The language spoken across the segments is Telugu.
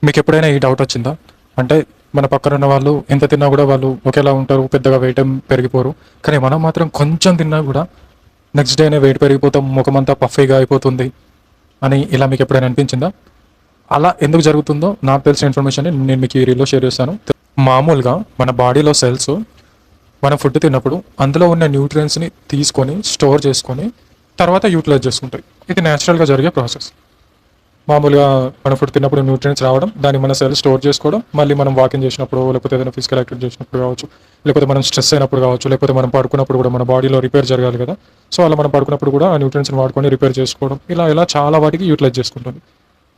మీకు ఎప్పుడైనా ఈ డౌట్ వచ్చిందా? అంటే మన పక్కన ఉన్న వాళ్ళు ఎంత తిన్నా కూడా వాళ్ళు ఒకేలా ఉంటారు, పెద్దగా వెయిట్ ఏం పెరిగిపోరు. కానీ మనం మాత్రం కొంచెం తిన్నా కూడా నెక్స్ట్ డేనే వెయిట్ పెరిగిపోతాం, ముఖమంతా పఫీగా అయిపోతుంది అని ఇలా మీకు ఎప్పుడైనా అనిపించిందా? అలా ఎందుకు జరుగుతుందో నాకు తెలిసిన ఇన్ఫర్మేషన్ నేను మీకు ఈ రీల్లో షేర్ చేస్తాను. మామూలుగా మన బాడీలో సెల్స్ మనం ఫుడ్ తిన్నప్పుడు అందులో ఉన్న న్యూట్రియన్స్ని తీసుకొని స్టోర్ చేసుకొని తర్వాత యూటిలైజ్ చేసుకుంటాయి. ఇది న్యాచురల్గా జరిగే ప్రాసెస్. మామూలుగా మనం ఫుడ్ తిన్నప్పుడు న్యూట్రియన్స్ రావడం, దాన్ని మన సెల్ స్టోర్ చేసుకోవడం, మళ్ళీ మనం వాకింగ్ చేసినప్పుడు, లేకపోతే ఏదైనా ఫిజికల్ యాక్టివిటీ చేసినప్పుడు కావచ్చు, లేకపోతే మనం స్ట్రెస్ అయినప్పుడు కావచ్చు, లేకపోతే మనం పడుకున్నప్పుడు కూడా మన బాడీలో రిపేర్ జరగాలి కదా. సో అలా మనం పడుకున్నప్పుడు కూడా ఆ న్యూట్రియన్స్ని వాడుకొని రిపేర్ చేసుకోవడం, ఇలా చాలా వాటికి యూటిలైజ్ చేసుకుంటుంది.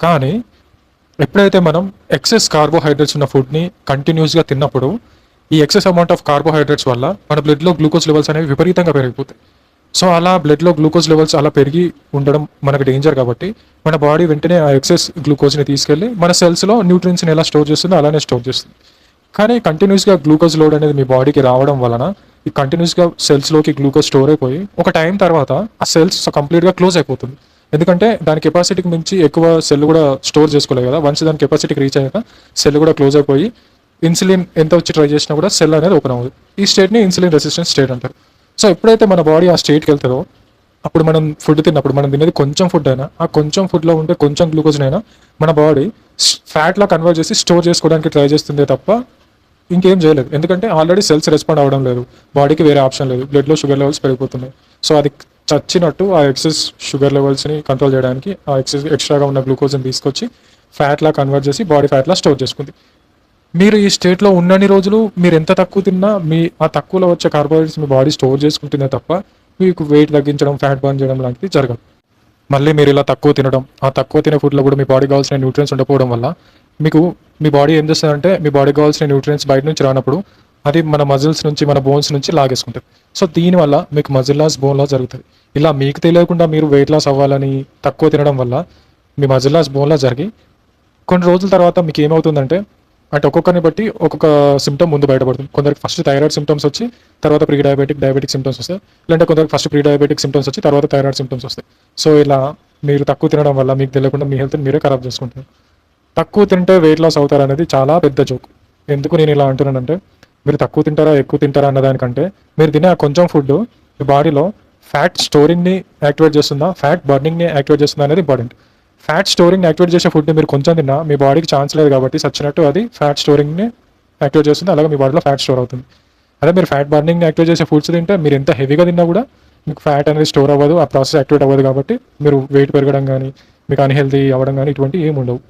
కానీ ఎప్పుడైతే మనం ఎక్సెస్ కార్బోహైడ్రేట్స్ ఉన్న ఫుడ్ని కంటిన్యూస్గా తిన్నప్పుడు ఈ ఎక్సెస్ అమౌంట్ ఆఫ్ కార్బోహైడ్రేట్స్ వల్ల మన బ్లడ్లో గ్లూకోజ్ లెవెల్స్ అనేవి విపరీతంగా పెరిగిపోతాయి. సో అలా బ్లడ్లో గ్లూకోజ్ లెవెల్స్ అలా పెరిగి ఉండడం మనకు డేంజర్ కాబట్టి మన బాడీ వెంటనే ఆ ఎక్సెస్ గ్లూకోజ్ని తీసుకెళ్ళి మన సెల్స్లో న్యూట్రియన్స్ని ఎలా స్టోర్ చేస్తుందో అలానే స్టోర్ చేస్తుంది. కానీ కంటిన్యూస్గా గ్లూకోజ్ లోడ్ అనేది మీ బాడీకి రావడం వలన ఈ కంటిన్యూస్గా సెల్స్లోకి గ్లూకోజ్ స్టోర్ అయిపోయి ఒక టైం తర్వాత ఆ సెల్స్ కంప్లీట్గా క్లోజ్ అయిపోతుంది. ఎందుకంటే దాని కెపాసిటీకి మించి ఎక్కువ సెల్ కూడా స్టోర్ చేసుకోలేదు కదా. వన్స్ దాని కెపాసిటీకి రీచ్ అయ్యాక సెల్ కూడా క్లోజ్ అయిపోయి ఇన్సులిన్ ఎంత వచ్చి ట్రై చేసినా కూడా సెల్ అనేది ఓపెన్ అవ్వదు. ఈ స్టేట్ని ఇన్సులిన్ రెసిస్టెన్స్ స్టేట్ అంటారు. సో ఎప్పుడైతే మన బాడీ ఆ స్టేట్కి వెళ్తుందో అప్పుడు మనం ఫుడ్ తిన్నప్పుడు మనం తినేది కొంచెం ఫుడ్ అయినా ఆ కొంచెం ఫుడ్లో ఉంటే కొంచెం గ్లూకోజ్నైనా మన బాడీ ఫ్యాట్లా కన్వర్ట్ చేసి స్టోర్ చేసుకోవడానికి ట్రై చేస్తుందే తప్ప ఇంకేం చేయలేదు. ఎందుకంటే ఆల్రెడీ సెల్స్ రెస్పాండ్ అవ్వడం లేదు, బాడీకి వేరే ఆప్షన్ లేదు, బ్లడ్లో షుగర్ లెవెల్స్ పెరిగిపోతున్నాయి. సో అది చచ్చినట్టు ఆ ఎక్సెస్ షుగర్ లెవెల్స్ని కంట్రోల్ చేయడానికి ఆ ఎక్స్ట్రాగా ఉన్న గ్లూకోజ్ని తీసుకొచ్చి ఫ్యాట్లా కన్వర్ట్ చేసి బాడీ ఫ్యాట్లా స్టోర్ చేసుకుంది. మీరు ఈ స్టేట్లో ఉన్నన్ని రోజులు మీరు ఎంత తక్కువ తిన్నా మీ ఆ తక్కువలో వచ్చే కార్బోహైడ్రేట్స్ మీ బాడీ స్టోర్ చేసుకుంటుందే తప్ప మీకు వెయిట్ తగ్గించడం, ఫ్యాట్ బర్న్ చేయడం లాంటిది జరగదు. మళ్ళీ మీరు ఇలా తక్కువ తినడం, ఆ తక్కువ తినే ఫుడ్లో కూడా మీ బాడీకి కావాల్సిన న్యూట్రియన్స్ ఉండకపోవడం వల్ల మీకు మీ బాడీ ఏం చేస్తుందంటే మీ బాడీకి కావాల్సిన న్యూట్రియన్స్ బయట నుంచి రానప్పుడు అది మన మజిల్స్ నుంచి, మన బోన్స్ నుంచి లాగేసుకుంటుంది. సో దీనివల్ల మీకు మజిల్ లాస్, బోన్ లాస్ జరుగుతుంది. ఇలా మీకు తెలియకుండా మీరు వెయిట్ లాస్ అవ్వాలని తక్కువ తినడం వల్ల మీ మజిల్ లాస్, బోన్ లాస్ జరిగి కొన్ని రోజుల తర్వాత మీకు ఏమవుతుందంటే అంటే ఒక్కొక్కరిని బట్టి ఒక్కొక్క సిమ్టమ్ ముందు బయటపడుతుంది. కొందరికి ఫస్ట్ థైరాయిడ్ సిమ్టమ్స్ వచ్చి తర్వాత డయాబెటిక్ సిమ్టమ్స్ వస్తాయి. లేదంటే కొందరికి ఫస్ట్ డయాబెటిక్ సిమ్టమ్స్ వచ్చి తర్వాత థైరాయిడ్ సిమ్టమ్స్ వస్తాయి. సో ఇలా మీరు తక్కువ తినడం వల్ల మీకు తెలియకుండా మీ హెల్త్ని మీరే ఖరాబ్ చేసుకుంటారు. తక్కువ తింటే వెయిట్ లాస్ అవుతారు అనేది చాలా పెద్ద జోక్. ఎందుకు నేను ఇలా అంటున్నానంటే మీరు తక్కువ తింటారా ఎక్కువ తింటారా అన్నదానికంటే మీరు తినే ఆ కొంచెం ఫుడ్ మీ బాడీలో ఫ్యాట్ స్టోరింగ్ని యాక్టివేట్ చేస్తుందా, ఫ్యాట్ బర్నింగ్ని యాక్టివేట్ చేస్తుందా అనేది ఇంపార్టెంట్. ఫ్యాట్ స్టోరింగ్ యాక్టివేట్ చేసే ఫుడ్ని మీరు కొంచెం తిన్నా మీ బాడీకి ఛాన్స్ లేదు కాబట్టి సచ్చినట్టు అది ఫ్యాట్ స్టోరింగ్ని యాక్టివేట్ చేస్తుంది, అలాగే మీ బాడీలో ఫ్యాట్ స్టోర్ అవుతుంది. అదే మీరు ఫ్యాట్ బర్నింగ్ని యాక్టివేట్ చేసే ఫుడ్స్ తింటే మీరు ఎంత హెవీగా తిన్నా కూడా మీకు ఫ్యాట్ అనేది స్టోర్ అవ్వదు, ఆ ప్రాసెస్ యాక్టివేట్ అవ్వదు కాబట్టి మీరు వెయిట్ పెరగడం కానీ మీకు అన్హెల్తీ అవ్వడం కానీ ఇటువంటి ఏమి ఉండవు.